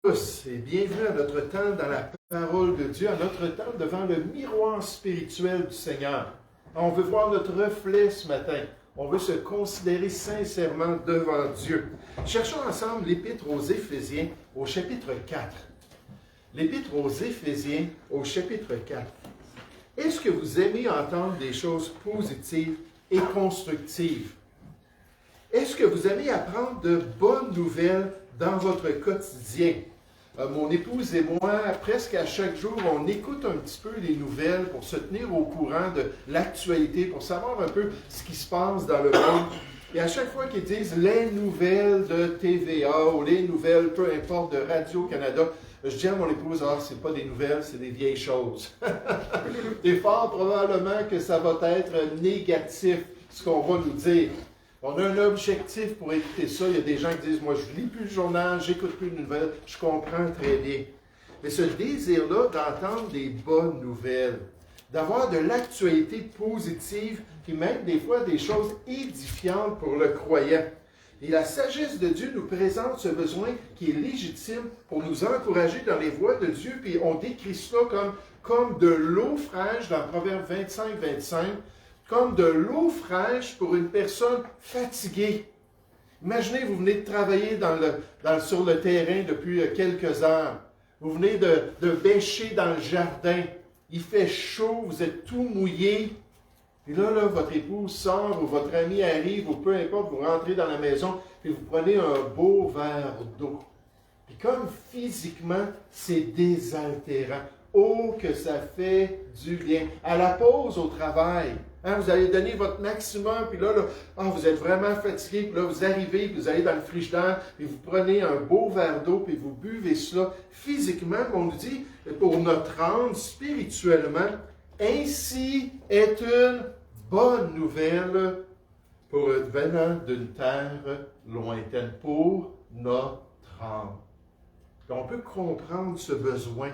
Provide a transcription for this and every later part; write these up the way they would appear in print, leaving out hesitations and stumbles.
Tous et bienvenue à notre temps dans la parole de Dieu, à notre temps devant le miroir spirituel du Seigneur. On veut voir notre reflet ce matin. On veut se considérer sincèrement devant Dieu. Cherchons ensemble l'Épître aux Éphésiens au chapitre 4. L'Épître aux Éphésiens au chapitre 4. Est-ce que vous aimez entendre des choses positives et constructives? Est-ce que vous aimez apprendre de bonnes nouvelles dans votre quotidien? Mon épouse et moi, presque à chaque jour, on écoute un petit peu les nouvelles pour se tenir au courant de l'actualité, pour savoir un peu ce qui se passe dans le monde. Et à chaque fois qu'ils disent les nouvelles de TVA ou les nouvelles, peu importe, de Radio-Canada, je dis à mon épouse, c'est pas des nouvelles, c'est des vieilles choses. Et fort probablement que ça va être négatif, ce qu'on va nous dire. On a un objectif pour écouter ça. Il y a des gens qui disent, moi, je lis plus le journal, j'écoute plus de nouvelles. Je comprends très bien. Mais ce désir-là d'entendre des bonnes nouvelles, d'avoir de l'actualité positive, puis même des fois des choses édifiantes pour le croyant. Et la sagesse de Dieu nous présente ce besoin qui est légitime pour nous encourager dans les voies de Dieu. Puis on décrit cela comme de l'eau fraîche dans Proverbe 25-25. Comme de l'eau fraîche pour une personne fatiguée. Imaginez, vous venez de travailler sur le terrain depuis quelques heures. Vous venez de bêcher dans le jardin. Il fait chaud, vous êtes tout mouillé. Puis là, votre épouse sort ou votre ami arrive ou peu importe, vous rentrez dans la maison et vous prenez un beau verre d'eau. Puis comme physiquement, c'est désaltérant. Oh, que ça fait du bien. À la pause au travail, vous allez donner votre maximum, puis là, vous êtes vraiment fatigué, puis là, vous arrivez, puis vous allez dans le frigidaire, puis vous prenez un beau verre d'eau, puis vous buvez cela. Physiquement, on nous dit, pour notre âme, spirituellement, ainsi est une bonne nouvelle pour venant d'une terre lointaine, pour notre âme. Et on peut comprendre ce besoin.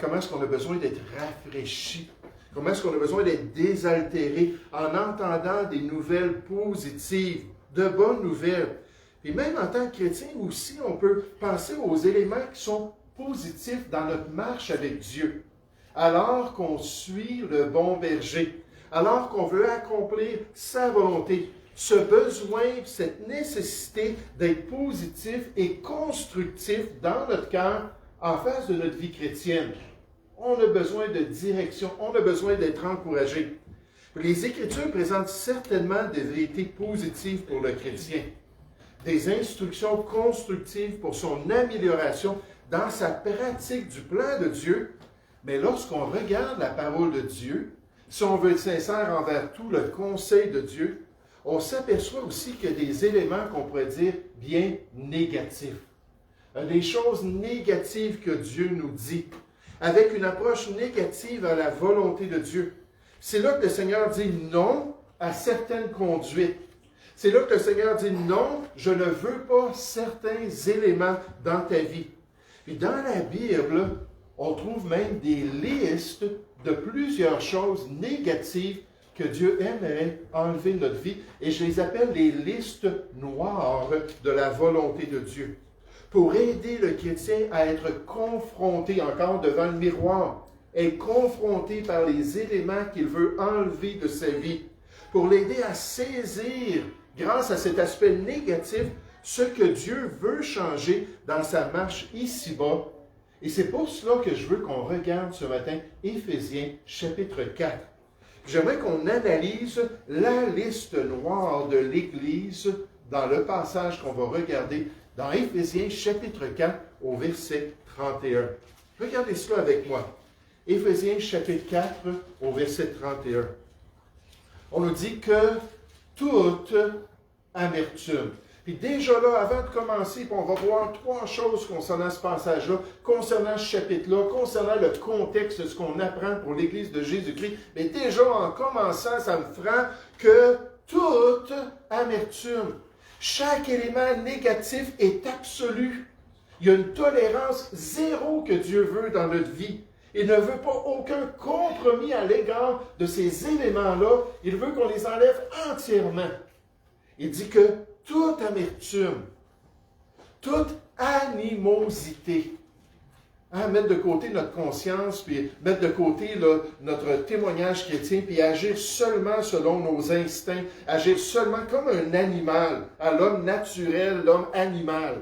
Comment est-ce qu'on a besoin d'être rafraîchi? Comment est-ce qu'on a besoin d'être désaltéré en entendant des nouvelles positives, de bonnes nouvelles? Et même en tant que chrétien aussi, on peut penser aux éléments qui sont positifs dans notre marche avec Dieu. Alors qu'on suit le bon berger, alors qu'on veut accomplir sa volonté, ce besoin, cette nécessité d'être positif et constructif dans notre cœur en face de notre vie chrétienne. On a besoin de direction, on a besoin d'être encouragé. Les Écritures présentent certainement des vérités positives pour le chrétien, des instructions constructives pour son amélioration dans sa pratique du plan de Dieu. Mais lorsqu'on regarde la parole de Dieu, si on veut être sincère envers tout le conseil de Dieu, on s'aperçoit aussi qu'il y a des éléments qu'on pourrait dire bien négatifs. Des choses négatives que Dieu nous dit, avec une approche négative à la volonté de Dieu. C'est là que le Seigneur dit non à certaines conduites. C'est là que le Seigneur dit non, je ne veux pas certains éléments dans ta vie. Et dans la Bible, on trouve même des listes de plusieurs choses négatives que Dieu aimerait enlever de notre vie. Et je les appelle les listes noires de la volonté de Dieu. Pour aider le chrétien à être confronté encore devant le miroir, être confronté par les éléments qu'il veut enlever de sa vie, pour l'aider à saisir, grâce à cet aspect négatif, ce que Dieu veut changer dans sa marche ici-bas. Et c'est pour cela que je veux qu'on regarde ce matin Éphésiens chapitre 4. J'aimerais qu'on analyse la liste noire de l'Église dans le passage qu'on va regarder dans Éphésiens chapitre 4 au verset 31. Regardez cela avec moi. Éphésiens chapitre 4 au verset 31. On nous dit que toute amertume. Puis déjà là, avant de commencer, on va voir trois choses concernant ce passage-là, concernant ce chapitre-là, concernant le contexte de ce qu'on apprend pour l'Église de Jésus-Christ. Mais déjà en commençant, ça me frappe que toute amertume, chaque élément négatif est absolu. Il y a une tolérance zéro que Dieu veut dans notre vie. Il ne veut pas aucun compromis à l'égard de ces éléments-là. Il veut qu'on les enlève entièrement. Il dit que toute amertume, toute animosité. Hein, mettre de côté notre conscience, puis mettre de côté là, notre témoignage chrétien, puis agir seulement selon nos instincts, agir seulement comme un animal, à l'homme naturel, l'homme animal.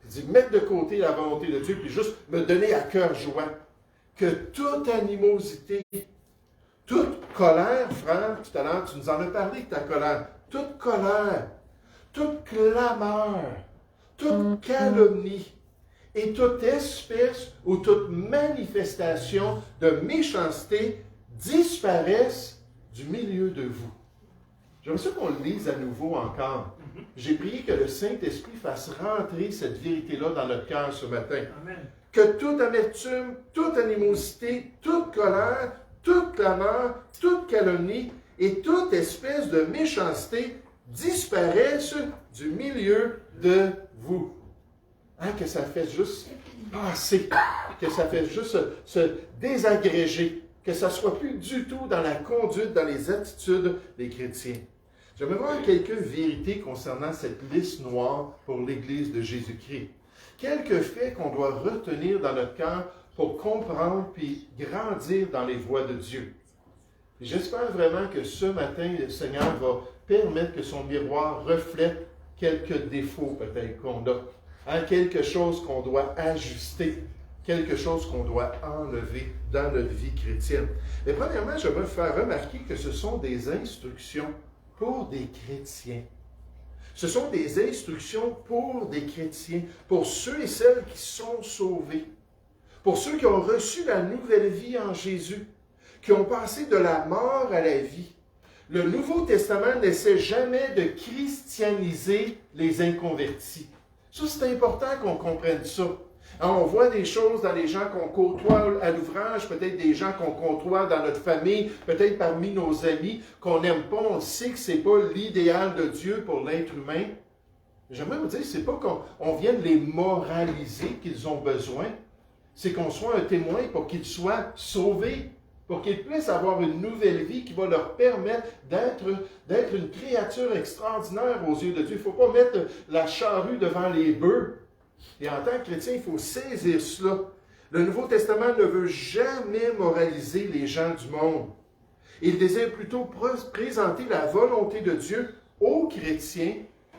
Il dit, mettre de côté la volonté de Dieu, puis juste me donner à cœur joie. Que toute animosité, toute colère, frère, tout à l'heure, tu nous en as parlé de ta colère, toute colère, toute clameur, toute calomnie, et toute espèce ou toute manifestation de méchanceté disparaissent du milieu de vous. J'aimerais ça qu'on le lise à nouveau encore. J'ai prié que le Saint-Esprit fasse rentrer cette vérité-là dans notre cœur ce matin. Amen. Que toute amertume, toute animosité, toute colère, toute clameur, toute calomnie et toute espèce de méchanceté disparaissent du milieu de vous. Hein, que ça fait juste passer, que ça fait juste se désagréger, que ça ne soit plus du tout dans la conduite, dans les attitudes des chrétiens. J'aimerais voir quelques vérités concernant cette liste noire pour l'Église de Jésus-Christ. Quelques faits qu'on doit retenir dans notre cœur pour comprendre puis grandir dans les voies de Dieu. J'espère vraiment que ce matin, le Seigneur va permettre que son miroir reflète quelques défauts peut-être qu'on a. Hein, quelque chose qu'on doit ajuster, quelque chose qu'on doit enlever dans notre vie chrétienne. Mais premièrement, je veux faire remarquer que ce sont des instructions pour des chrétiens. Ce sont des instructions pour des chrétiens, pour ceux et celles qui sont sauvés, pour ceux qui ont reçu la nouvelle vie en Jésus, qui ont passé de la mort à la vie. Le Nouveau Testament n'essaie jamais de christianiser les inconvertis. Ça, c'est important qu'on comprenne ça. Alors, on voit des choses dans les gens qu'on côtoie à l'ouvrage, peut-être des gens qu'on côtoie dans notre famille, peut-être parmi nos amis, qu'on n'aime pas, on sait que ce n'est pas l'idéal de Dieu pour l'être humain. J'aimerais vous dire, ce n'est pas qu'on vienne les moraliser qu'ils ont besoin, c'est qu'on soit un témoin pour qu'ils soient sauvés, pour qu'ils puissent avoir une nouvelle vie qui va leur permettre d'être une créature extraordinaire aux yeux de Dieu. Il ne faut pas mettre la charrue devant les bœufs. Et en tant que chrétien, il faut saisir cela. Le Nouveau Testament ne veut jamais moraliser les gens du monde. Il désire plutôt présenter la volonté de Dieu aux chrétiens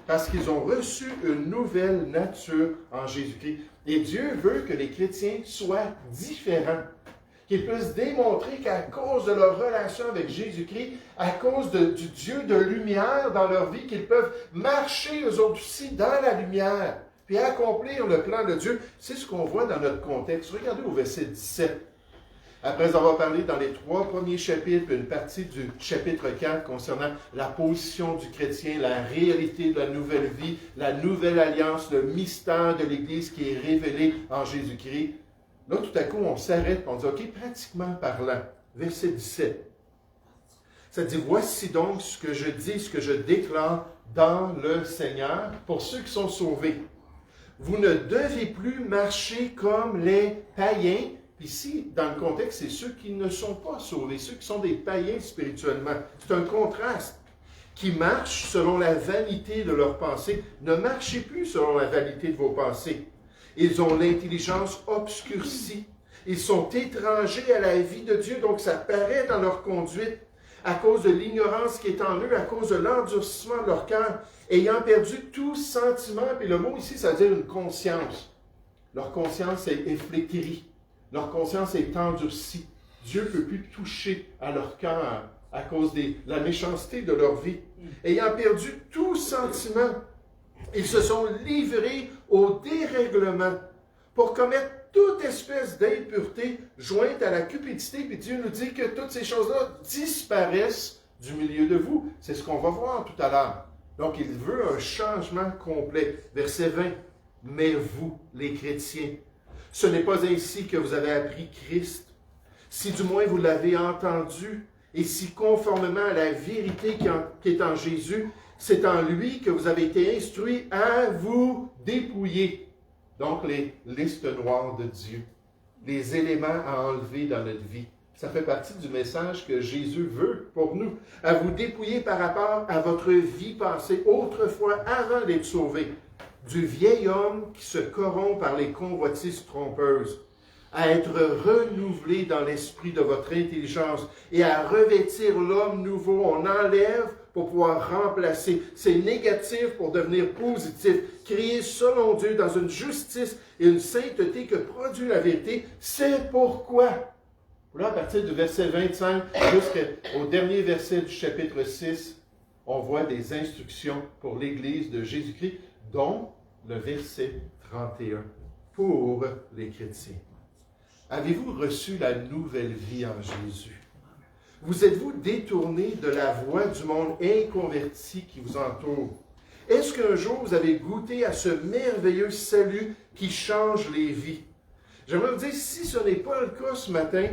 parce qu'ils ont reçu une nouvelle nature en Jésus-Christ. Et Dieu veut que les chrétiens soient différents. Qu'ils puissent démontrer qu'à cause de leur relation avec Jésus-Christ, à cause du Dieu de lumière dans leur vie, qu'ils peuvent marcher eux autres aussi dans la lumière, puis accomplir le plan de Dieu. C'est ce qu'on voit dans notre contexte. Regardez au verset 17. Après avoir parlé dans les 3 premiers chapitres, une partie du chapitre 4 concernant la position du chrétien, la réalité de la nouvelle vie, la nouvelle alliance, le mystère de l'Église qui est révélé en Jésus-Christ, là, tout à coup, on s'arrête et on dit, OK, pratiquement parlant, verset 17. Ça dit, voici donc ce que je dis, ce que je déclare dans le Seigneur pour ceux qui sont sauvés. Vous ne devez plus marcher comme les païens. Ici, dans le contexte, c'est ceux qui ne sont pas sauvés, ceux qui sont des païens spirituellement. C'est un contraste. Qui marchent selon la vanité de leurs pensées. Ne marchez plus selon la vanité de vos pensées. Ils ont l'intelligence obscurcie. Ils sont étrangers à la vie de Dieu, donc ça paraît dans leur conduite, à cause de l'ignorance qui est en eux, à cause de l'endurcissement de leur cœur, ayant perdu tout sentiment. Puis le mot ici, ça veut dire une conscience. Leur conscience est flétrie. Leur conscience est endurcie. Dieu ne peut plus toucher à leur cœur à cause de la méchanceté de leur vie. Ayant perdu tout sentiment, ils se sont livrés au dérèglement pour commettre toute espèce d'impureté jointe à la cupidité. Puis Dieu nous dit que toutes ces choses-là disparaissent du milieu de vous. C'est ce qu'on va voir tout à l'heure. Donc, il veut un changement complet. Verset 20. Mais vous, les chrétiens, ce n'est pas ainsi que vous avez appris Christ. Si du moins vous l'avez entendu, et si conformément à la vérité qui est en Jésus, c'est en lui que vous avez été instruits à vous dépouiller. Donc, les listes noires de Dieu, les éléments à enlever dans notre vie. Ça fait partie du message que Jésus veut pour nous. À vous dépouiller par rapport à votre vie passée, autrefois, avant d'être sauvé. du vieil homme qui se corrompt par les convoitises trompeuses, à être renouvelé dans l'esprit de votre intelligence et à revêtir l'homme nouveau. On enlève pour pouvoir remplacer. C'est négatif pour devenir positif. Créé selon Dieu dans une justice et une sainteté que produit la vérité. C'est pourquoi. Là, à partir du verset 25 jusqu'au dernier verset du chapitre 6, on voit des instructions pour l'Église de Jésus-Christ, dont le verset 31 pour les chrétiens. Avez-vous reçu la nouvelle vie en Jésus? Vous êtes-vous détourné de la voie du monde inconverti qui vous entoure? Est-ce qu'un jour vous avez goûté à ce merveilleux salut qui change les vies? J'aimerais vous dire, si ce n'est pas le cas ce matin,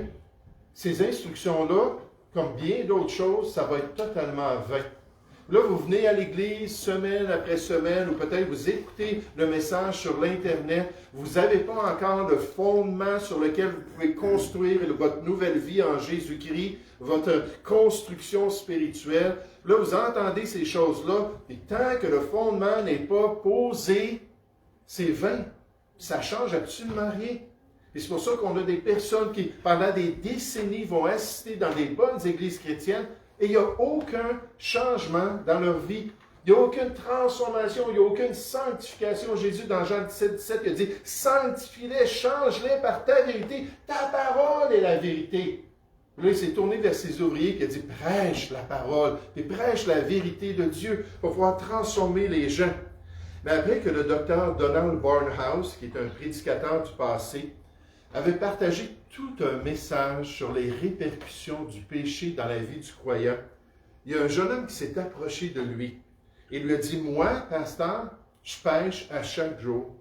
ces instructions-là, comme bien d'autres choses, ça va être totalement vain. Là, vous venez à l'église semaine après semaine, ou peut-être vous écoutez le message sur l'Internet, vous n'avez pas encore le fondement sur lequel vous pouvez construire votre nouvelle vie en Jésus-Christ, votre construction spirituelle. Là, vous entendez ces choses-là, et tant que le fondement n'est pas posé, c'est vain. Ça ne change absolument rien. Et c'est pour ça qu'on a des personnes qui, pendant des décennies, vont assister dans des bonnes églises chrétiennes, et il n'y a aucun changement dans leur vie. Il n'y a aucune transformation, il n'y a aucune sanctification. Jésus, dans Jean 17, 17, il a dit « Sanctifie-les, change-les par ta vérité. Ta parole est la vérité. » Là, il s'est tourné vers ses ouvriers qui a dit « Prêche la parole, et prêche la vérité de Dieu pour pouvoir transformer les gens. » Mais après que le docteur Donald Barnhouse, qui est un prédicateur du passé, avait partagé tout un message sur les répercussions du péché dans la vie du croyant, il y a un jeune homme qui s'est approché de lui et lui a dit « Moi, pasteur, je pêche à chaque jour,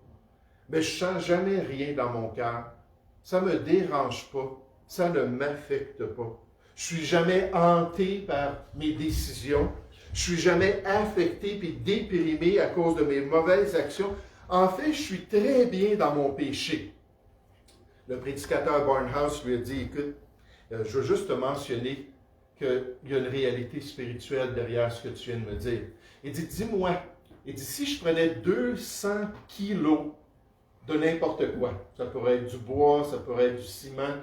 mais je ne sens jamais rien dans mon cœur. Ça ne me dérange pas, ça ne m'affecte pas. Je ne suis jamais hanté par mes décisions, je ne suis jamais affecté et déprimé à cause de mes mauvaises actions. En fait, je suis très bien dans mon péché. » Le prédicateur Barnhouse lui a dit, écoute, je veux juste te mentionner qu'il y a une réalité spirituelle derrière ce que tu viens de me dire. Il dit, dis-moi, il dit, si je prenais 200 kilos de n'importe quoi, ça pourrait être du bois, ça pourrait être du ciment,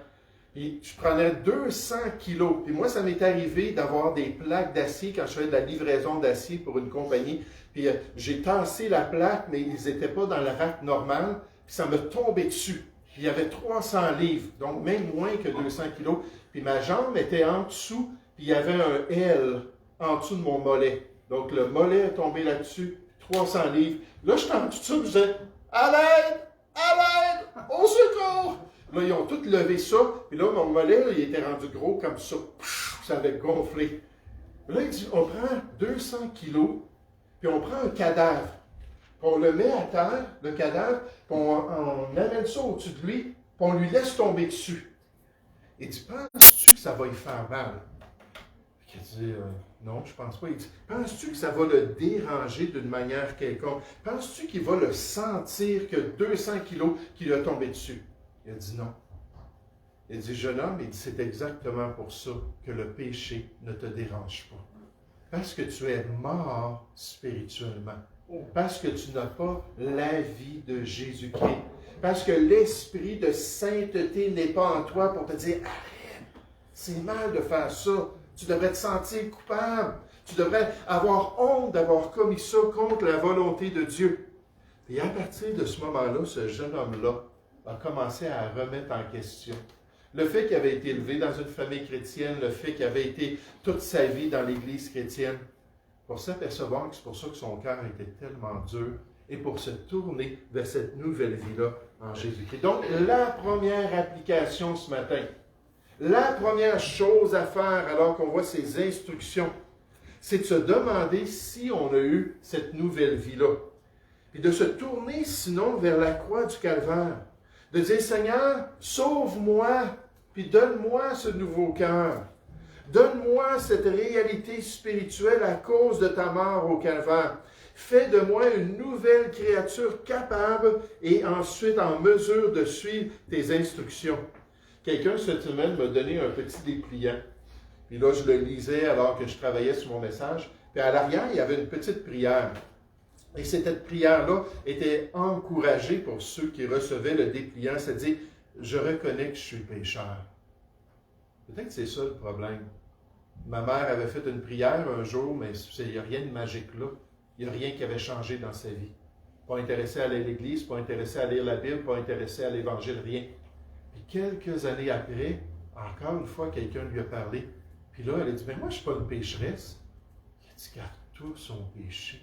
et je prenais 200 kilos. Puis moi, ça m'est arrivé d'avoir des plaques d'acier quand je faisais de la livraison d'acier pour une compagnie. Puis j'ai tassé la plaque, mais ils n'étaient pas dans le rack normal, puis ça me tombait dessus. Puis il y avait 300 livres, donc même moins que 200 kilos. Puis ma jambe était en dessous, puis il y avait un L en dessous de mon mollet. Donc le mollet est tombé là-dessus, 300 livres. Là, j'étais en dessous, je disais « À l'aide! À l'aide! Au secours! » Là, ils ont tous levé ça, puis là, mon mollet, là, il était rendu gros comme ça. Ça avait gonflé. Là, il dit, on prend 200 kilos, puis on prend un cadavre. Puis on le met à terre, le cadavre, puis on amène ça au-dessus de lui, puis on lui laisse tomber dessus. Il dit, penses-tu que ça va lui faire mal? Puis il dit, non, je pense pas. Il dit, penses-tu que ça va le déranger d'une manière quelconque? Penses-tu qu'il va le sentir que 200 kilos qui lui a tombé dessus? Il a dit non. Il dit, jeune homme, il dit, c'est exactement pour ça que le péché ne te dérange pas. Parce que tu es mort spirituellement. Parce que tu n'as pas la vie de Jésus-Christ. Parce que l'esprit de sainteté n'est pas en toi pour te dire, arrête, c'est mal de faire ça. Tu devrais te sentir coupable. Tu devrais avoir honte d'avoir commis ça contre la volonté de Dieu. Et à partir de ce moment-là, ce jeune homme-là a commencé à remettre en question le fait qu'il avait été élevé dans une famille chrétienne, le fait qu'il avait été toute sa vie dans l'Église chrétienne, pour s'apercevoir que c'est pour ça que son cœur était tellement dur et pour se tourner vers cette nouvelle vie-là en Jésus-Christ. Donc, la première application ce matin, la première chose à faire alors qu'on voit ces instructions, c'est de se demander si on a eu cette nouvelle vie-là. Puis de se tourner sinon vers la croix du Calvaire. De dire, Seigneur, sauve-moi, puis donne-moi ce nouveau cœur. Donne-moi cette réalité spirituelle à cause de ta mort au Calvaire. Fais de moi une nouvelle créature capable et ensuite en mesure de suivre tes instructions. Quelqu'un cette semaine m'a donné un petit dépliant. Puis là, je le lisais alors que je travaillais sur mon message. Puis à l'arrière, il y avait une petite prière. Et cette prière-là était encouragée pour ceux qui recevaient le dépliant, c'est-à-dire, je reconnais que je suis pécheur. Peut-être que c'est ça le problème. Ma mère avait fait une prière un jour, mais il n'y a rien de magique là. Il n'y a rien qui avait changé dans sa vie. Pas intéressé à aller à l'église, pas intéressé à lire la Bible, pas intéressé à l'Évangile, rien. Puis quelques années après, encore une fois, quelqu'un lui a parlé. Puis là, elle a dit, mais moi, je ne suis pas une pécheresse. Il a dit, car tous ont péché.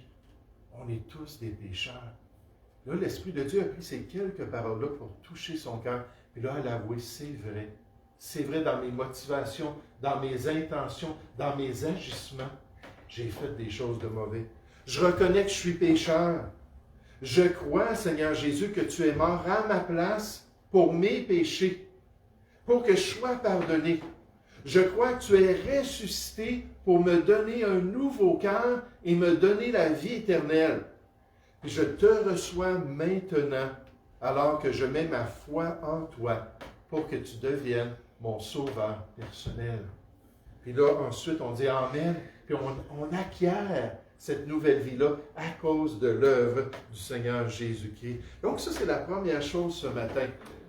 On est tous des pécheurs. Là, l'Esprit de Dieu a pris ces quelques paroles-là pour toucher son cœur. Puis là, elle a avoué, c'est vrai. C'est vrai dans mes motivations, dans mes intentions, dans mes agissements. J'ai fait des choses de mauvais. Je reconnais que je suis pécheur. Je crois, Seigneur Jésus, que tu es mort à ma place pour mes péchés, pour que je sois pardonné. Je crois que tu es ressuscité pour me donner un nouveau cœur et me donner la vie éternelle. Je te reçois maintenant, alors que je mets ma foi en toi, pour que tu deviennes mon sauveur personnel. Puis là, ensuite, on dit Amen, puis on acquiert cette nouvelle vie-là à cause de l'œuvre du Seigneur Jésus-Christ. Donc ça, c'est la première chose ce matin.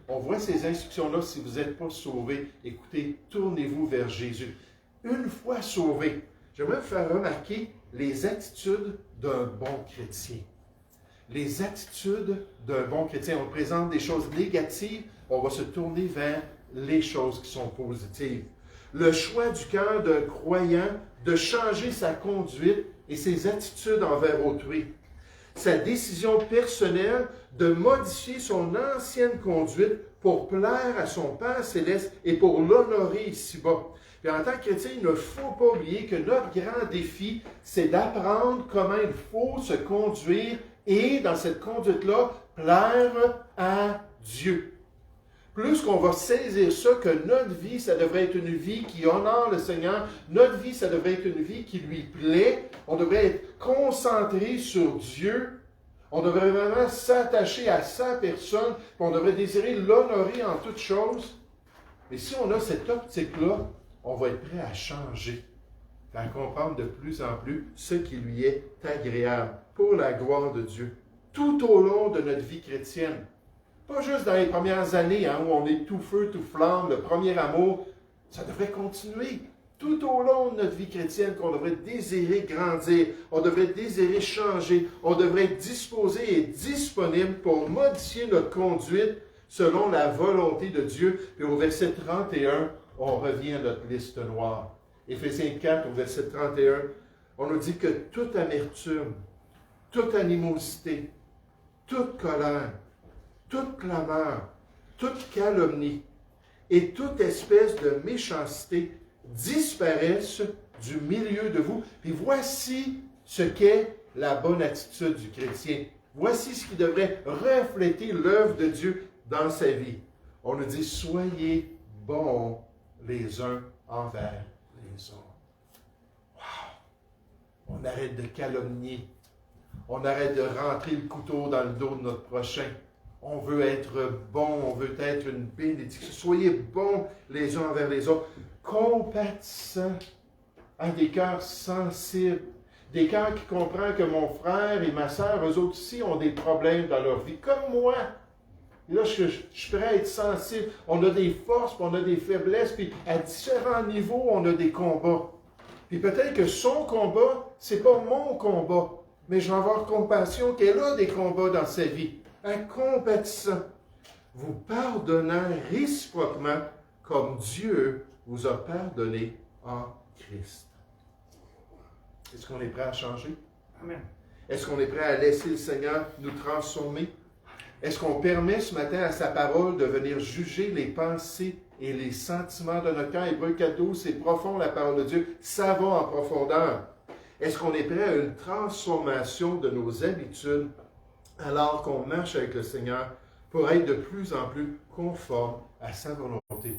On voit ces instructions-là, si vous n'êtes pas sauvés, écoutez, tournez-vous vers Jésus. Une fois sauvé, j'aimerais vous faire remarquer les attitudes d'un bon chrétien. Les attitudes d'un bon chrétien. On présente des choses négatives, on va se tourner vers les choses qui sont positives. Le choix du cœur d'un croyant de changer sa conduite et ses attitudes envers autrui. Sa décision personnelle de modifier son ancienne conduite pour plaire à son Père céleste et pour l'honorer ici-bas. Puis en tant que chrétien, il ne faut pas oublier que notre grand défi, c'est d'apprendre comment il faut se conduire et, dans cette conduite-là, plaire à Dieu. Plus qu'on va saisir ça, que notre vie, ça devrait être une vie qui honore le Seigneur. Notre vie, ça devrait être une vie qui lui plaît. On devrait être concentré sur Dieu. On devrait vraiment s'attacher à sa personne. Puis on devrait désirer l'honorer en toutes choses. Mais si on a cette optique-là, on va être prêt à changer, à comprendre de plus en plus ce qui lui est agréable pour la gloire de Dieu. Tout au long de notre vie chrétienne. Pas juste dans les premières années où on est tout feu, tout flamme, le premier amour. Ça devrait continuer tout au long de notre vie chrétienne qu'on devrait désirer grandir, on devrait désirer changer, on devrait être disposé et disponible pour modifier notre conduite selon la volonté de Dieu. Puis au verset 31, on revient à notre liste noire. Éphésiens 4, au verset 31, on nous dit que toute amertume, toute animosité, toute colère, toute clameur, toute calomnie et toute espèce de méchanceté disparaissent du milieu de vous. Puis voici ce qu'est la bonne attitude du chrétien. Voici ce qui devrait refléter l'œuvre de Dieu dans sa vie. On nous dit, soyez bons les uns envers les autres. Wow! On arrête de calomnier. On arrête de rentrer le couteau dans le dos de notre prochain. On veut être bon, on veut être une bénédiction. Soyez bons les uns envers les autres, compatissants, avec des cœurs sensibles, des cœurs qui comprennent que mon frère et ma sœur, eux autres aussi, ont des problèmes dans leur vie, comme moi. Et là, je suis prêt à être sensible. On a des forces, puis on a des faiblesses, puis à différents niveaux, on a des combats. Puis peut-être que son combat, c'est pas mon combat, mais je vais avoir compassion qu'elle a des combats dans sa vie. Un compatissant, vous pardonnant réciproquement comme Dieu vous a pardonné en Christ. Est-ce qu'on est prêt à changer? Amen. Est-ce qu'on est prêt à laisser le Seigneur nous transformer? Est-ce qu'on permet ce matin à sa parole de venir juger les pensées et les sentiments de notre cœur? Hébreux 4:12, c'est profond la parole de Dieu. Ça va en profondeur. Est-ce qu'on est prêt à une transformation de nos habitudes alors qu'on marche avec le Seigneur pour être de plus en plus conforme à sa volonté?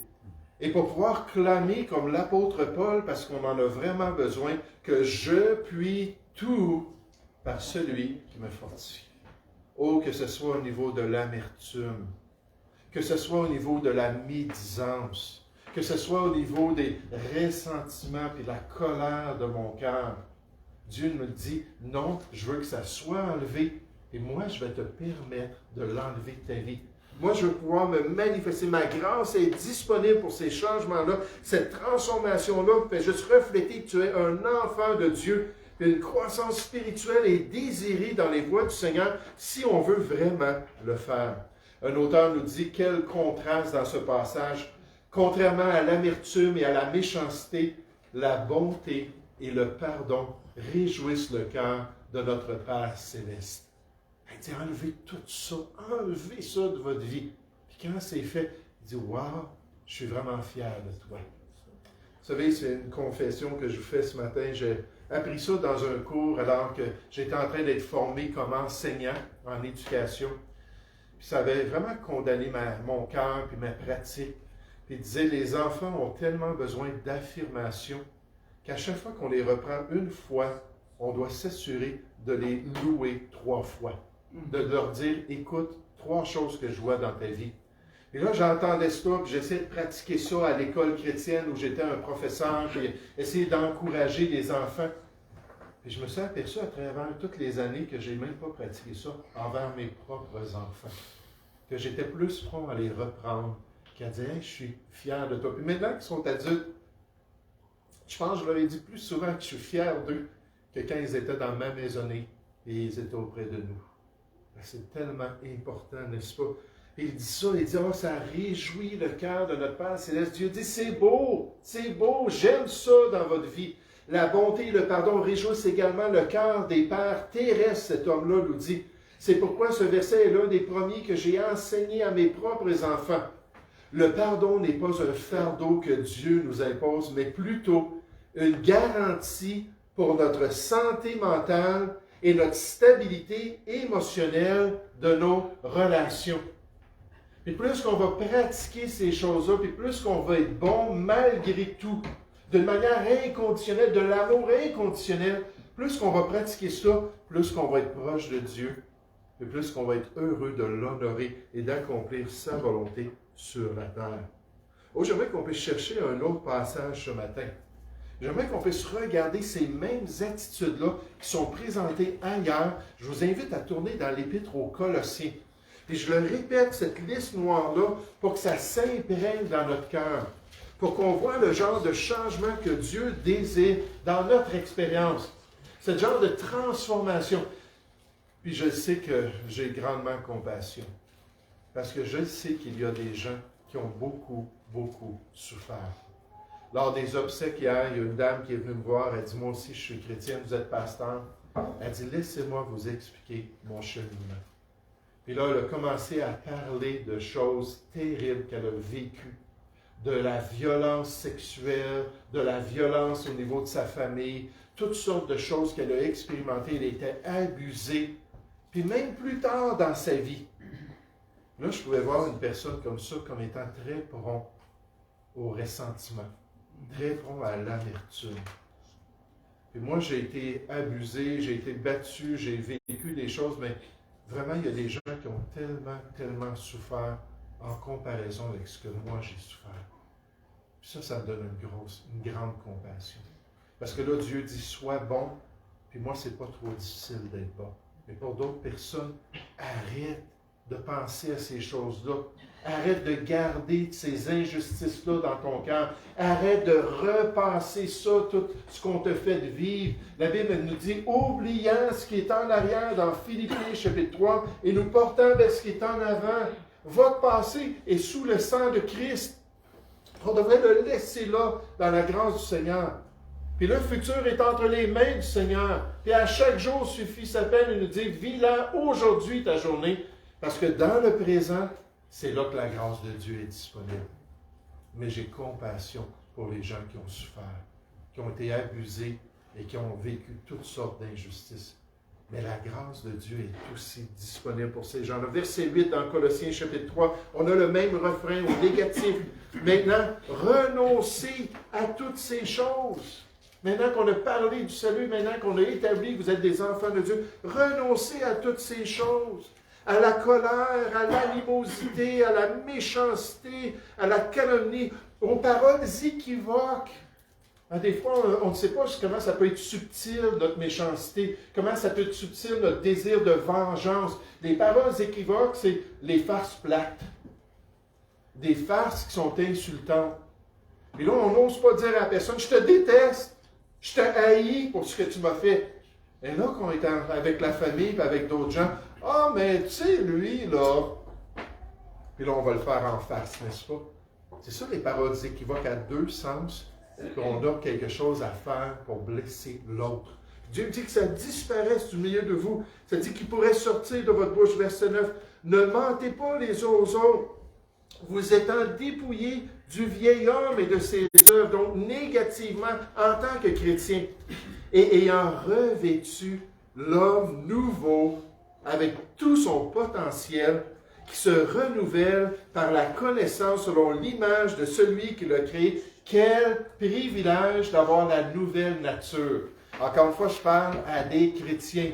Et pour pouvoir clamer comme l'apôtre Paul, parce qu'on en a vraiment besoin, que je puis tout par celui qui me fortifie. Oh, que ce soit au niveau de l'amertume, que ce soit au niveau de la médisance, que ce soit au niveau des ressentiments et de la colère de mon cœur. Dieu me dit, non, je veux que ça soit enlevé. Et moi, je vais te permettre de l'enlever de ta vie. Moi, je veux pouvoir me manifester. Ma grâce est disponible pour ces changements-là. Cette transformation-là fait juste refléter que tu es un enfant de Dieu. Une croissance spirituelle est désirée dans les voies du Seigneur si on veut vraiment le faire. Un auteur nous dit quel contraste dans ce passage. Contrairement à l'amertume et à la méchanceté, la bonté et le pardon réjouissent le cœur de notre Père céleste. Il dit, enlevez tout ça, enlevez ça de votre vie. Puis quand c'est fait, il dit, wow, je suis vraiment fier de toi. Vous savez, c'est une confession que je vous fais ce matin. J'ai appris ça dans un cours alors que j'étais en train d'être formé comme enseignant en éducation. Puis ça avait vraiment condamné mon cœur puis ma pratique. Puis il disait, les enfants ont tellement besoin d'affirmation qu'à chaque fois qu'on les reprend une fois, on doit s'assurer de les louer 3 fois. De leur dire, écoute, 3 choses que je vois dans ta vie. Et là, j'entendais ça, puis j'essayais de pratiquer ça à l'école chrétienne où j'étais un professeur, puis essayer d'encourager les enfants. Et je me suis aperçu à travers toutes les années que je n'ai même pas pratiqué ça envers mes propres enfants. Que j'étais plus prompt à les reprendre qu'à dire, hey, je suis fier de toi. Puis maintenant qu'ils sont adultes, je pense que je leur ai dit plus souvent que je suis fier d'eux que quand ils étaient dans ma maisonnée et ils étaient auprès de nous. C'est tellement important, n'est-ce pas? Et il dit ça, il dit, oh, ça réjouit le cœur de notre Père céleste. Dieu dit, c'est beau, j'aime ça dans votre vie. La bonté et le pardon réjouissent également le cœur des pères terrestres, cet homme-là nous dit. C'est pourquoi ce verset est l'un des premiers que j'ai enseigné à mes propres enfants. Le pardon n'est pas un fardeau que Dieu nous impose, mais plutôt une garantie pour notre santé mentale et notre stabilité émotionnelle de nos relations. Puis plus qu'on va pratiquer ces choses-là, puis plus qu'on va être bon malgré tout, de manière inconditionnelle, de l'amour inconditionnel, plus qu'on va pratiquer ça, plus qu'on va être proche de Dieu, et plus qu'on va être heureux de l'honorer et d'accomplir sa volonté sur la terre. Oh, j'aimerais qu'on puisse chercher un autre passage ce matin. J'aimerais qu'on puisse regarder ces mêmes attitudes-là qui sont présentées ailleurs. Je vous invite à tourner dans l'Épître aux Colossiens. Et je le répète, cette liste noire-là, pour que ça s'imprègne dans notre cœur. Pour qu'on voit le genre de changement que Dieu désire dans notre expérience. Ce genre de transformation. Puis je sais que j'ai grandement compassion. Parce que je sais qu'il y a des gens qui ont beaucoup, beaucoup souffert. Lors des obsèques hier, il y a une dame qui est venue me voir. Elle dit, moi aussi, je suis chrétienne, vous êtes pasteur. Elle dit, laissez-moi vous expliquer mon cheminement. Puis là, elle a commencé à parler de choses terribles qu'elle a vécues. De la violence sexuelle, de la violence au niveau de sa famille, toutes sortes de choses qu'elle a expérimentées. Elle était abusée. Puis même plus tard dans sa vie. Là, je pouvais voir une personne comme ça comme étant très prompt au ressentiment, très prompt à l'amertume. Puis moi, j'ai été abusé, j'ai été battu, j'ai vécu des choses, mais vraiment, il y a des gens qui ont tellement, tellement souffert en comparaison avec ce que moi j'ai souffert. Puis ça me donne une grande compassion. Parce que là, Dieu dit, sois bon, puis moi, c'est pas trop difficile d'être bon. Mais pour d'autres personnes, arrête de penser à ces choses-là. Arrête de garder ces injustices-là dans ton cœur. Arrête de repasser ça, tout ce qu'on te fait de vivre. La Bible elle nous dit, oubliant ce qui est en arrière dans Philippiens chapitre 3 et nous portant vers ce qui est en avant. Votre passé est sous le sang de Christ. On devrait le laisser là, dans la grâce du Seigneur. Puis le futur est entre les mains du Seigneur. Puis à chaque jour suffit sa peine et nous dit, vis-la aujourd'hui ta journée. Parce que dans le présent, c'est là que la grâce de Dieu est disponible. Mais j'ai compassion pour les gens qui ont souffert, qui ont été abusés et qui ont vécu toutes sortes d'injustices. Mais la grâce de Dieu est aussi disponible pour ces gens-là. Verset 8 dans Colossiens chapitre 3, on a le même refrain au négatif. Maintenant, renoncez à toutes ces choses. Maintenant qu'on a parlé du salut, maintenant qu'on a établi que vous êtes des enfants de Dieu, renoncez à toutes ces choses. À la colère, à l'animosité, à la méchanceté, à la calomnie, aux paroles équivoques. Des fois, on ne sait pas comment ça peut être subtil, notre méchanceté, comment ça peut être subtil, notre désir de vengeance. Les paroles équivoques, c'est les farces plates. Des farces qui sont insultantes. Et là, on n'ose pas dire à la personne, je te déteste, je te haïs pour ce que tu m'as fait. Et là, quand on est avec la famille et avec d'autres gens, ah, mais tu sais, lui, là. Puis là, on va le faire en face, n'est-ce pas? C'est ça, les paroles équivoques à deux sens. On a quelque chose à faire pour blesser l'autre. Dieu dit que ça disparaisse du milieu de vous. Ça dit qu'il pourrait sortir de votre bouche, verset 9. Ne mentez pas les uns aux autres, vous étant dépouillés du vieil homme et de ses œuvres, donc négativement en tant que chrétien, et ayant revêtu l'homme nouveau avec tout son potentiel, qui se renouvelle par la connaissance selon l'image de celui qui l'a créé. Quel privilège d'avoir la nouvelle nature. Encore une fois, je parle à des chrétiens.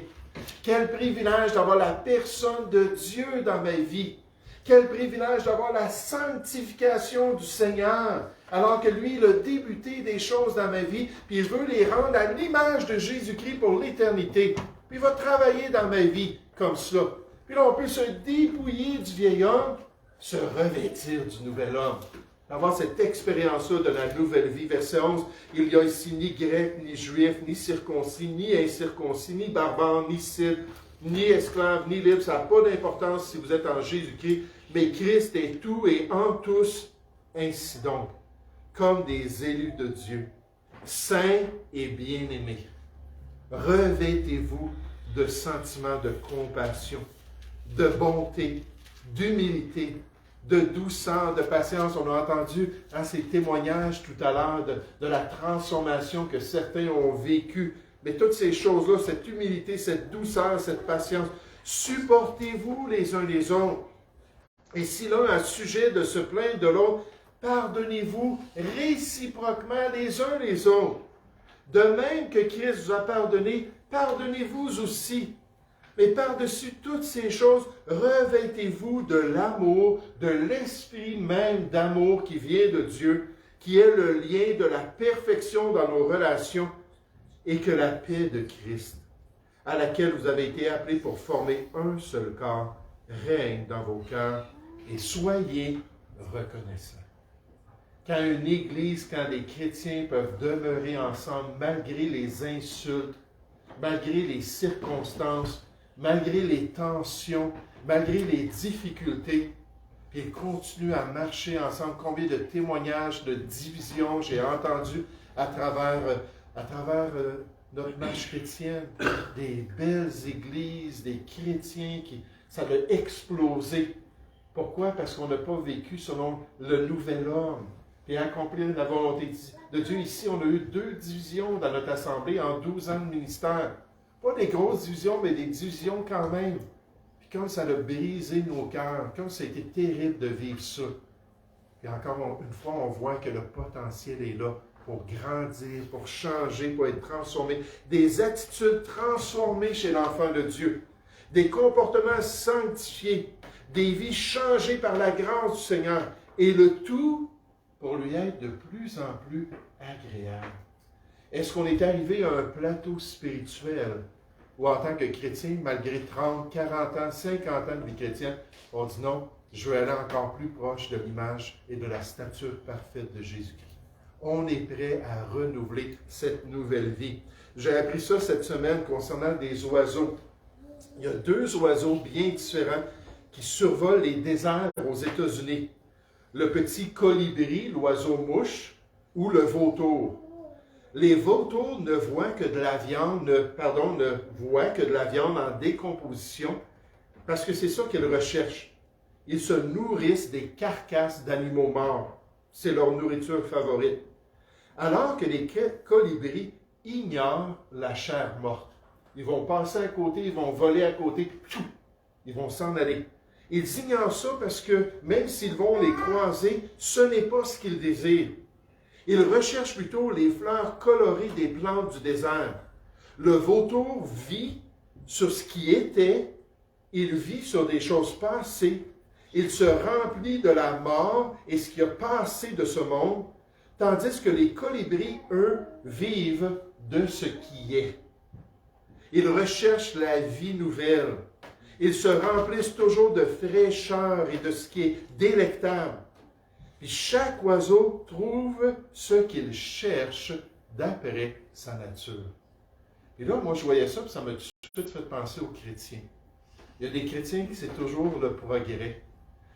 Quel privilège d'avoir la personne de Dieu dans ma vie. Quel privilège d'avoir la sanctification du Seigneur, alors que lui, il a débuté des choses dans ma vie, puis il veut les rendre à l'image de Jésus-Christ pour l'éternité. Puis il va travailler dans ma vie comme cela. Puis là, on peut se dépouiller du vieil homme, se revêtir du nouvel homme. Avoir cette expérience-là de la nouvelle vie. Verset 11, il n'y a ici ni grec, ni juif, ni circoncis, ni incirconcis, ni barbare, ni scythe, ni esclave, ni libre. Ça n'a pas d'importance si vous êtes en Jésus-Christ, mais Christ est tout et en tous. Ainsi donc, comme des élus de Dieu, saints et bien-aimés, revêtez-vous de sentiments de compassion, de bonté, d'humilité, de douceur, de patience. On a entendu ces témoignages tout à l'heure de la transformation que certains ont vécue. Mais toutes ces choses-là, cette humilité, cette douceur, cette patience, supportez-vous les uns les autres. Et si l'un a sujet de se plaindre de l'autre, pardonnez-vous réciproquement les uns les autres. De même que Christ vous a pardonné, pardonnez-vous aussi. Mais par-dessus toutes ces choses, revêtez-vous de l'amour, de l'esprit même d'amour qui vient de Dieu, qui est le lien de la perfection dans nos relations, et que la paix de Christ, à laquelle vous avez été appelés pour former un seul corps, règne dans vos cœurs, et soyez reconnaissants. Quand une Église, quand des chrétiens peuvent demeurer ensemble malgré les insultes, malgré les circonstances, malgré les tensions, malgré les difficultés, puis ils continuent à marcher ensemble. Combien de témoignages de division j'ai entendu à travers notre marche chrétienne, des belles églises, des chrétiens qui ça a explosé. Pourquoi? Parce qu'on n'a pas vécu selon le nouvel homme et accomplir la volonté de Dieu. Ici, on a eu 2 divisions dans notre assemblée en 12 ans de ministère. Pas des grosses divisions, mais des divisions quand même. Puis comme ça a brisé nos cœurs, comme ça a été terrible de vivre ça. Et encore une fois, on voit que le potentiel est là pour grandir, pour changer, pour être transformé. Des attitudes transformées chez l'enfant de Dieu. Des comportements sanctifiés. Des vies changées par la grâce du Seigneur. Et le tout pour lui être de plus en plus agréable. Est-ce qu'on est arrivé à un plateau spirituel où en tant que chrétien, malgré 30, 40 ans, 50 ans de vie chrétienne, on dit non, je veux aller encore plus proche de l'image et de la stature parfaite de Jésus-Christ. On est prêt à renouveler cette nouvelle vie. J'ai appris ça cette semaine concernant des oiseaux. Il y a 2 oiseaux bien différents qui survolent les déserts aux États-Unis. Le petit colibri, l'oiseau mouche, ou le vautour. Les vautours ne voient que de la viande, ne voient que de la viande en décomposition, parce que c'est ça qu'ils recherchent. Ils se nourrissent des carcasses d'animaux morts. C'est leur nourriture favorite. Alors que les colibris ignorent la chair morte. Ils vont passer à côté, ils vont voler à côté, ils vont s'en aller. Ils ignorent ça parce que même s'ils vont les croiser, ce n'est pas ce qu'ils désirent. Ils recherchent plutôt les fleurs colorées des plantes du désert. Le vautour vit sur ce qui était, il vit sur des choses passées, il se remplit de la mort et ce qui a passé de ce monde, Tandis que les colibris, eux, vivent de ce qui est. Ils recherchent la vie nouvelle. Ils se remplissent toujours de fraîcheur et de ce qui est délectable. Puis chaque oiseau trouve ce qu'il cherche d'après sa nature. Et là, moi, je voyais ça, puis ça m'a tout de suite fait penser aux chrétiens. Il y a des chrétiens qui c'est toujours le progrès.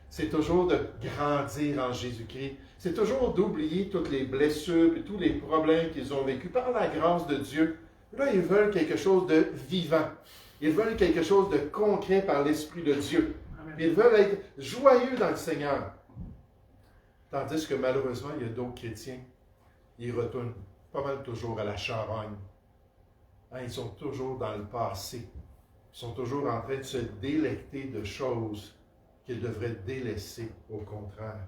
C'est toujours de grandir en Jésus-Christ. C'est toujours d'oublier toutes les blessures et tous les problèmes qu'ils ont vécus par la grâce de Dieu. Là, ils veulent quelque chose de vivant. Ils veulent quelque chose de concret par l'Esprit de Dieu. Ils veulent être joyeux dans le Seigneur. Tandis que malheureusement, il y a d'autres chrétiens, ils retournent pas mal toujours à la charogne. Hein, ils sont toujours dans le passé. Ils sont toujours en train de se délecter de choses qu'ils devraient délaisser au contraire.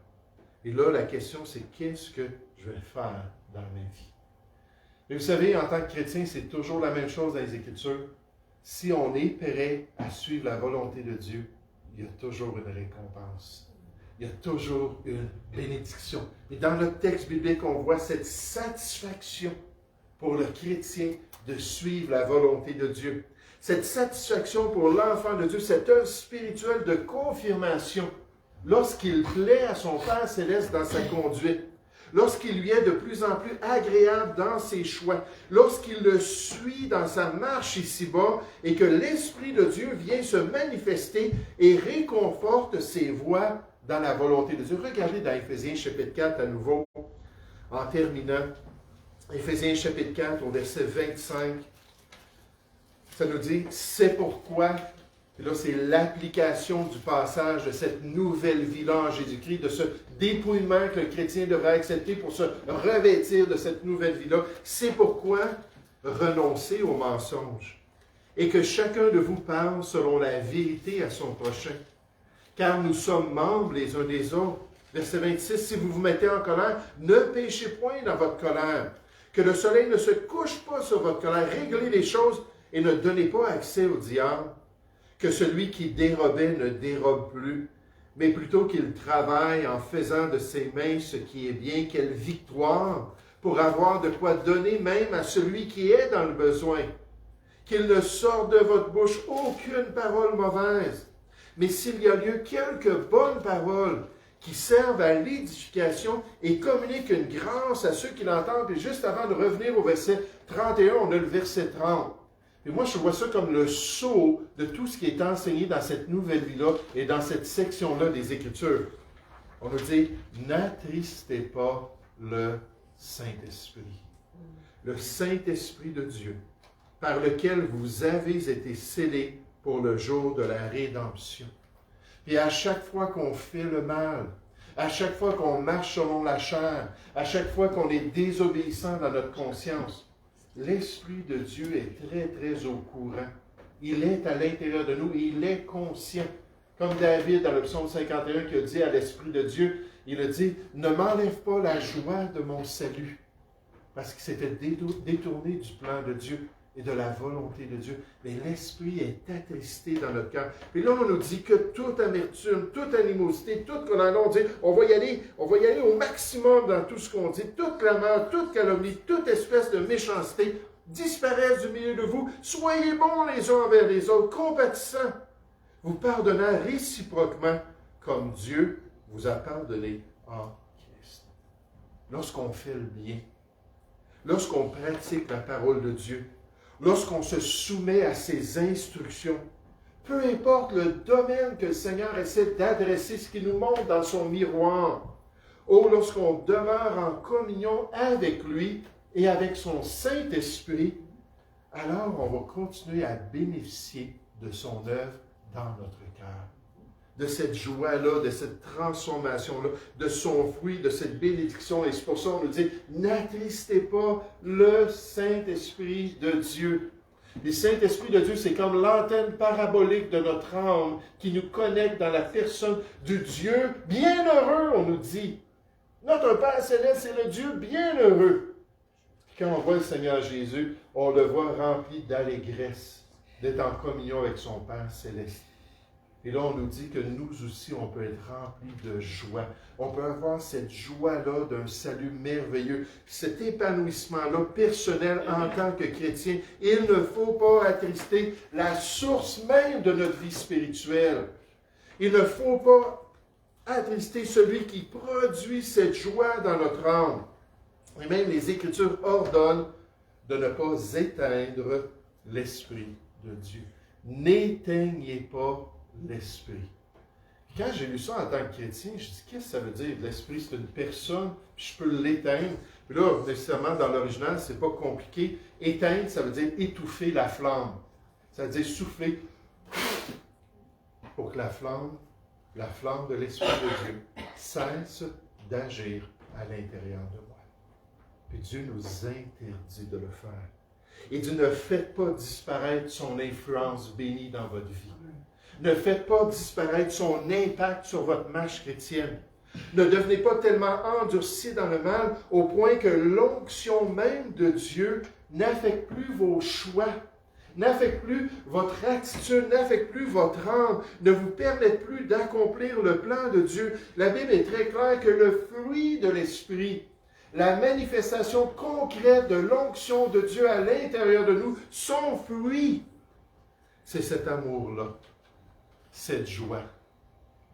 Et là, la question, c'est qu'est-ce que je vais faire dans ma vie? Et vous savez, en tant que chrétien, c'est toujours la même chose dans les Écritures. Si on est prêt à suivre la volonté de Dieu, il y a toujours une récompense. Il y a toujours une bénédiction. Et dans le texte biblique, on voit cette satisfaction pour le chrétien de suivre la volonté de Dieu. Cette satisfaction pour l'enfant de Dieu, cette œuvre spirituelle de confirmation lorsqu'il plaît à son Père céleste dans sa conduite, lorsqu'il lui est de plus en plus agréable dans ses choix, lorsqu'il le suit dans sa marche ici-bas et que l'Esprit de Dieu vient se manifester et réconforte ses voies dans la volonté de Dieu. Regardez dans Éphésiens chapitre 4 à nouveau, en terminant. Éphésiens chapitre 4 au verset 25. Ça nous dit, c'est pourquoi, et là c'est l'application du passage de cette nouvelle vie-là en Jésus-Christ, de ce dépouillement que le chrétien devrait accepter pour se revêtir de cette nouvelle vie-là. C'est pourquoi renoncez au mensonge et que chacun de vous parle selon la vérité à son prochain. Car nous sommes membres les uns des autres. Verset 26, si vous vous mettez en colère, ne péchez point dans votre colère. Que le soleil ne se couche pas sur votre colère. Réglez les choses et ne donnez pas accès au diable. Que celui qui dérobait ne dérobe plus, mais plutôt qu'il travaille en faisant de ses mains ce qui est bien. Quelle victoire pour avoir de quoi donner même à celui qui est dans le besoin. Qu'il ne sorte de votre bouche aucune parole mauvaise. Mais s'il y a lieu, quelques bonnes paroles qui servent à l'édification et communiquent une grâce à ceux qui l'entendent. Et juste avant de revenir au verset 31, on a le verset 30. Et moi, je vois ça comme le sceau de tout ce qui est enseigné dans cette nouvelle vie-là et dans cette section-là des Écritures. On nous dit, n'attristez pas le Saint-Esprit. Le Saint-Esprit de Dieu, par lequel vous avez été scellés pour le jour de la rédemption. Et à chaque fois qu'on fait le mal, à chaque fois qu'on marche selon la chair, à chaque fois qu'on est désobéissant dans notre conscience, l'Esprit de Dieu est très, très au courant. Il est à l'intérieur de nous et il est conscient. Comme David dans le psaume 51 qui a dit à l'Esprit de Dieu, il a dit, ne m'enlève pas la joie de mon salut, parce qu'il s'était détourné du plan de Dieu et de la volonté de Dieu. Mais l'Esprit est attristé dans notre cœur. Puis là, on nous dit que toute amertume, toute animosité, toute colère, on va y aller au maximum dans tout ce qu'on dit, toute clameur, toute calomnie, toute espèce de méchanceté disparaissent du milieu de vous. Soyez bons les uns envers les autres, compatissants, vous pardonnant réciproquement, comme Dieu vous a pardonné en Christ. Lorsqu'on fait le bien, lorsqu'on pratique la parole de Dieu, lorsqu'on se soumet à ses instructions, peu importe le domaine que le Seigneur essaie d'adresser, ce qu'il nous montre dans son miroir, ou lorsqu'on demeure en communion avec lui et avec son Saint-Esprit, alors on va continuer à bénéficier de son œuvre dans notre cœur. De cette joie-là, de cette transformation-là, de son fruit, de cette bénédiction. Et c'est pour ça qu'on nous dit, n'attristez pas le Saint-Esprit de Dieu. Le Saint-Esprit de Dieu, c'est comme l'antenne parabolique de notre âme qui nous connecte dans la personne du Dieu bienheureux, on nous dit. Notre Père Céleste, c'est le Dieu bienheureux. Quand on voit le Seigneur Jésus, on le voit rempli d'allégresse, d'être en communion avec son Père Céleste. Et là, on nous dit que nous aussi, on peut être remplis de joie. On peut avoir cette joie-là d'un salut merveilleux, cet épanouissement-là personnel en tant que chrétien. Il ne faut pas attrister la source même de notre vie spirituelle. Il ne faut pas attrister celui qui produit cette joie dans notre âme. Et même les Écritures ordonnent de ne pas éteindre l'Esprit de Dieu. N'éteignez pas l'Esprit. Quand j'ai lu ça en tant que chrétien, je dis, qu'est-ce que ça veut dire? L'Esprit, c'est une personne, puis je peux l'éteindre. Puis là, nécessairement, dans l'original, c'est pas compliqué. Éteindre, ça veut dire étouffer la flamme. Ça veut dire souffler pour que la flamme de l'Esprit de Dieu cesse d'agir à l'intérieur de moi. Puis Dieu nous interdit de le faire. Il dit, ne faites pas disparaître son influence bénie dans votre vie. Ne faites pas disparaître son impact sur votre marche chrétienne. Ne devenez pas tellement endurcis dans le mal au point que l'onction même de Dieu n'affecte plus vos choix, n'affecte plus votre attitude, n'affecte plus votre âme, ne vous permette plus d'accomplir le plan de Dieu. La Bible est très claire que le fruit de l'Esprit, la manifestation concrète de l'onction de Dieu à l'intérieur de nous, son fruit, c'est cet amour-là, cette joie.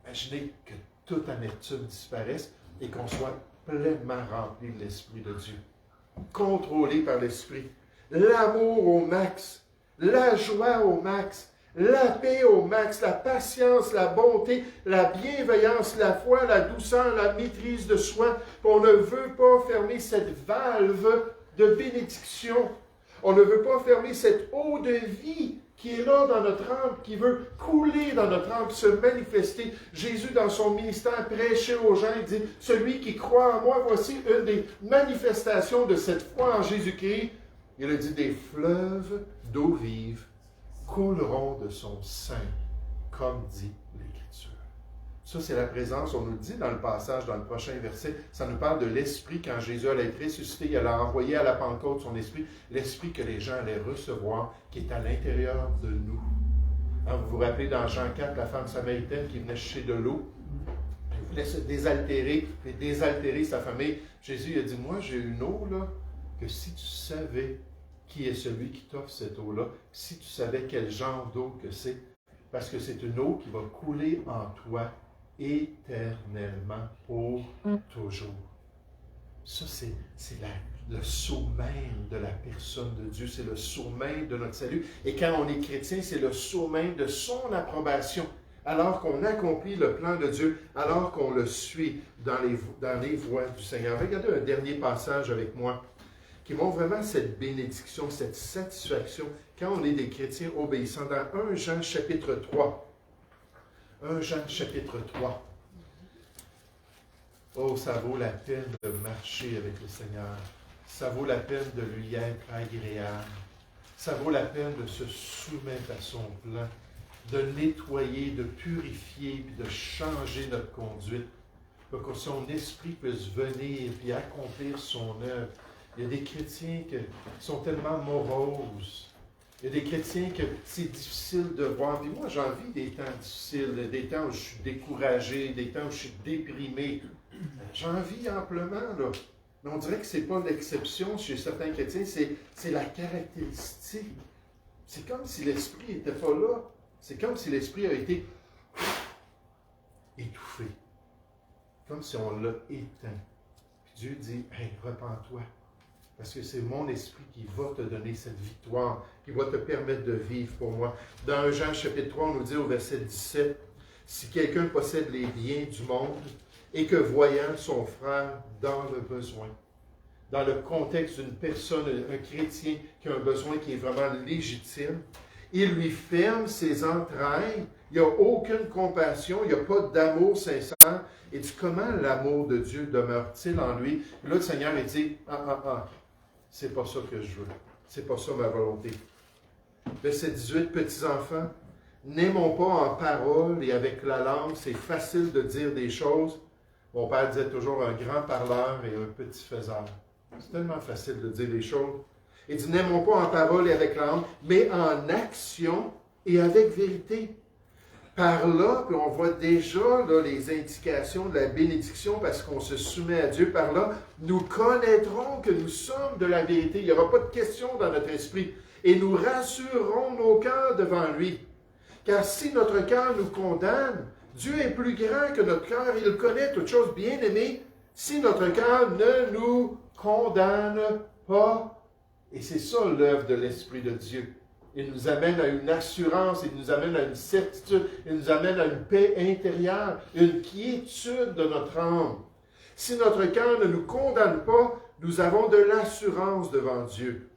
Imaginez que toute amertume disparaisse et qu'on soit pleinement rempli de l'Esprit de Dieu, contrôlé par l'Esprit. L'amour au max, la joie au max, la paix au max, la patience, la bonté, la bienveillance, la foi, la douceur, la maîtrise de soi. On ne veut pas fermer cette valve de bénédiction. On ne veut pas fermer cette eau de vie qui est là dans notre âme, qui veut couler dans notre âme, se manifester. Jésus, dans son ministère, prêchait aux gens, il dit, celui qui croit en moi, voici une des manifestations de cette foi en Jésus-Christ. Il a dit, des fleuves d'eau vive couleront de son sein, comme dit l'Écriture. Ça, c'est la présence, on nous le dit dans le passage, dans le prochain verset, ça nous parle de l'Esprit quand Jésus allait être ressuscité, il allait envoyer à la Pentecôte son Esprit, l'Esprit que les gens allaient recevoir, qui est à l'intérieur de nous. Hein, vous vous rappelez dans Jean 4, la femme samaritaine qui venait chercher de l'eau, elle voulait se désaltérer, et désaltérer sa famille. Jésus a dit, moi j'ai une eau là, que si tu savais qui est celui qui t'offre cette eau-là, si tu savais quel genre d'eau que c'est, parce que c'est une eau qui va couler en toi éternellement, pour toujours. Ça, c'est le sceau même de la personne de Dieu, c'est le sceau même de notre salut. Et quand on est chrétien, c'est le sceau même de son approbation. Alors qu'on accomplit le plan de Dieu, alors qu'on le suit dans les voies du Seigneur. Regardez un dernier passage avec moi, qui montre vraiment cette bénédiction, cette satisfaction, quand on est des chrétiens obéissants, dans 1 Jean chapitre 3. 1 Jean chapitre 3. Oh, ça vaut la peine de marcher avec le Seigneur. Ça vaut la peine de lui être agréable. Ça vaut la peine de se soumettre à son plan, de nettoyer, de purifier, puis de changer notre conduite, pour que son esprit puisse venir et accomplir son œuvre. Il y a des chrétiens qui sont tellement moroses. Il y a des chrétiens que c'est difficile de voir. Puis moi, j'en vis des temps difficiles, des temps où je suis découragé, des temps où je suis déprimé. J'en vis amplement, là. Mais on dirait que ce n'est pas l'exception chez certains chrétiens, c'est la caractéristique. C'est comme si l'esprit n'était pas là. C'est comme si l'esprit a été étouffé. Comme si on l'a éteint. Puis Dieu dit, hey, repens-toi. Parce que c'est mon esprit qui va te donner cette victoire, qui va te permettre de vivre pour moi. Dans Jean chapitre 3, on nous dit au verset 17, « Si quelqu'un possède les biens du monde et que voyant son frère dans le besoin, dans le contexte d'une personne, un chrétien qui a un besoin qui est vraiment légitime, il lui ferme ses entrailles, il n'y a aucune compassion, il n'y a pas d'amour sincère. Et dit, comment l'amour de Dieu demeure-t-il en lui? Et là, le Seigneur, il dit, c'est pas ça que je veux. C'est pas ça ma volonté. Verset 18, petits-enfants, n'aimons pas en parole et avec la langue, c'est facile de dire des choses. Mon père disait toujours un grand parleur et un petit faiseur. C'est tellement facile de dire des choses. Il dit, n'aimons pas en parole et avec la langue, mais en action et avec vérité. Par là, puis on voit déjà là, les indications de la bénédiction parce qu'on se soumet à Dieu. Par là, nous connaîtrons que nous sommes de la vérité. Il n'y aura pas de question dans notre esprit. Et nous rassurerons nos cœurs devant lui. Car si notre cœur nous condamne, Dieu est plus grand que notre cœur. Il connaît toutes choses. Bien aimées, si notre cœur ne nous condamne pas, et c'est ça l'œuvre de l'Esprit de Dieu. Il nous amène à une assurance, il nous amène à une certitude, il nous amène à une paix intérieure, une quiétude de notre âme. Si notre cœur ne nous condamne pas, nous avons de l'assurance devant Dieu.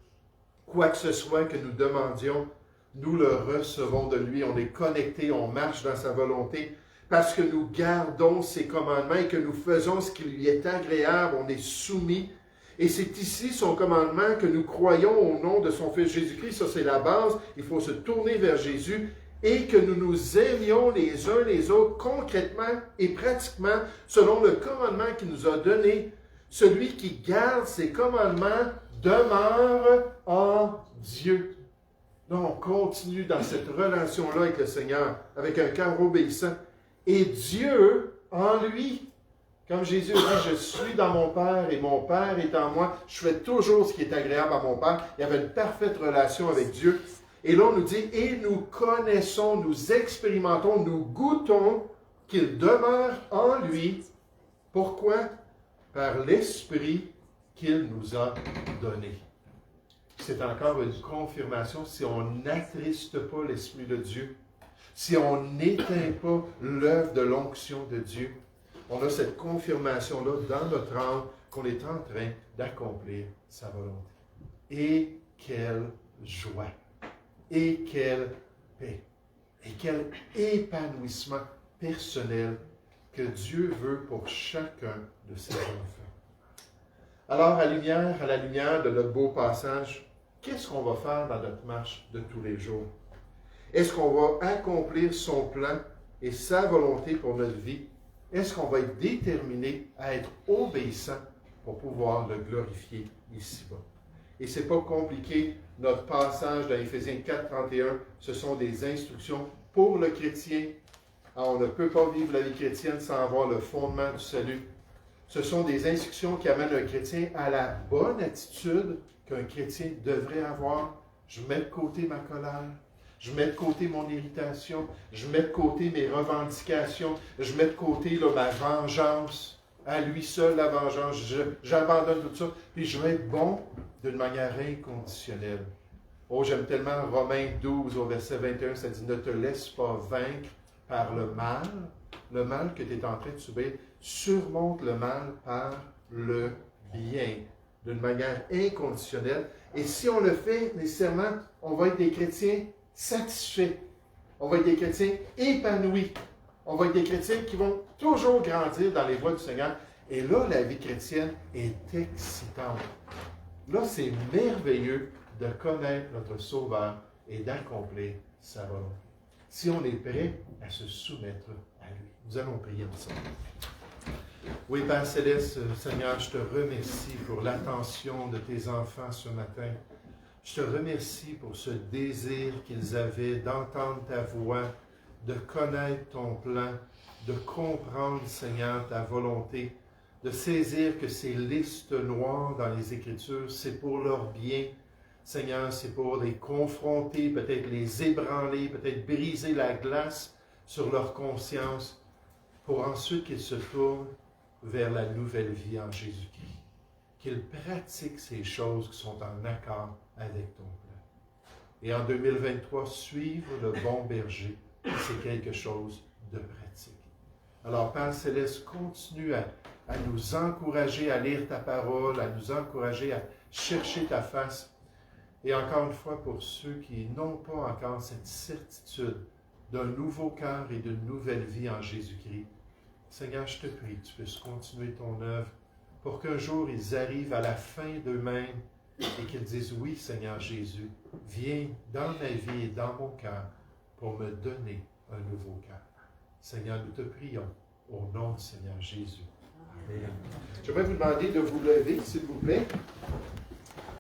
Quoi que ce soit que nous demandions, nous le recevons de lui. On est connecté, on marche dans sa volonté, parce que nous gardons ses commandements et que nous faisons ce qui lui est agréable. On est soumis. Et c'est ici son commandement que nous croyons au nom de son Fils Jésus-Christ. Ça, c'est la base. Il faut se tourner vers Jésus et que nous nous aimions les uns les autres concrètement et pratiquement selon le commandement qu'il nous a donné. Celui qui garde ses commandements demeure en Dieu. Donc, on continue dans cette relation-là avec le Seigneur, avec un cœur obéissant. Et Dieu, en lui, comme Jésus a dit, je suis dans mon Père et mon Père est en moi. Je fais toujours ce qui est agréable à mon Père. Il y avait une parfaite relation avec Dieu. Et là, on nous dit, et nous connaissons, nous expérimentons, nous goûtons qu'il demeure en lui. Pourquoi? Par l'Esprit qu'il nous a donné. C'est encore une confirmation. Si on n'attriste pas l'Esprit de Dieu, si on n'éteint pas l'œuvre de l'onction de Dieu, on a cette confirmation-là dans notre âme qu'on est en train d'accomplir sa volonté. Et quelle joie! Et quelle paix! Et quel épanouissement personnel que Dieu veut pour chacun de ses enfants. Alors, à la lumière de notre beau passage, qu'est-ce qu'on va faire dans notre marche de tous les jours? Est-ce qu'on va accomplir son plan et sa volonté pour notre vie? Est-ce qu'on va être déterminé à être obéissant pour pouvoir le glorifier ici-bas? Et ce n'est pas compliqué. Notre passage dans Éphésiens 4, 31, ce sont des instructions pour le chrétien. Alors, on ne peut pas vivre la vie chrétienne sans avoir le fondement du salut. Ce sont des instructions qui amènent un chrétien à la bonne attitude qu'un chrétien devrait avoir. Je mets de côté ma colère. Je mets de côté mon irritation, je mets de côté mes revendications, je mets de côté là, ma vengeance, à lui seul la vengeance, j'abandonne tout ça, puis je vais être bon d'une manière inconditionnelle. Oh, j'aime tellement Romains 12 au verset 21, ça dit « Ne te laisse pas vaincre par le mal que tu es en train de subir, surmonte le mal par le bien, d'une manière inconditionnelle. » Et si on le fait, nécessairement, on va être des chrétiens satisfaits. On va être des chrétiens épanouis. On va être des chrétiens qui vont toujours grandir dans les voies du Seigneur. Et là, la vie chrétienne est excitante. Là, c'est merveilleux de connaître notre Sauveur et d'accomplir sa volonté. Si on est prêt à se soumettre à lui. Nous allons prier ensemble. Oui, Père Céleste, Seigneur, je te remercie pour l'attention de tes enfants ce matin. Je te remercie pour ce désir qu'ils avaient d'entendre ta voix, de connaître ton plan, de comprendre, Seigneur, ta volonté, de saisir que ces listes noires dans les Écritures, c'est pour leur bien. Seigneur, c'est pour les confronter, peut-être les ébranler, peut-être briser la glace sur leur conscience, pour ensuite qu'ils se tournent vers la nouvelle vie en Jésus-Christ. Qu'ils pratiquent ces choses qui sont en accord avec ton plan. Et en 2023, suivre le bon berger, c'est quelque chose de pratique. Alors, Père Céleste, continue à nous encourager à lire ta parole, à nous encourager à chercher ta face. Et encore une fois, pour ceux qui n'ont pas encore cette certitude d'un nouveau cœur et d'une nouvelle vie en Jésus-Christ, Seigneur, je te prie que tu puisses continuer ton œuvre pour qu'un jour ils arrivent à la fin d'eux-mêmes et qu'ils disent, oui, Seigneur Jésus, viens dans ma vie et dans mon cœur pour me donner un nouveau cœur. Seigneur, nous te prions au nom du Seigneur Jésus. Amen. Je vais vous demander de vous lever, s'il vous plaît.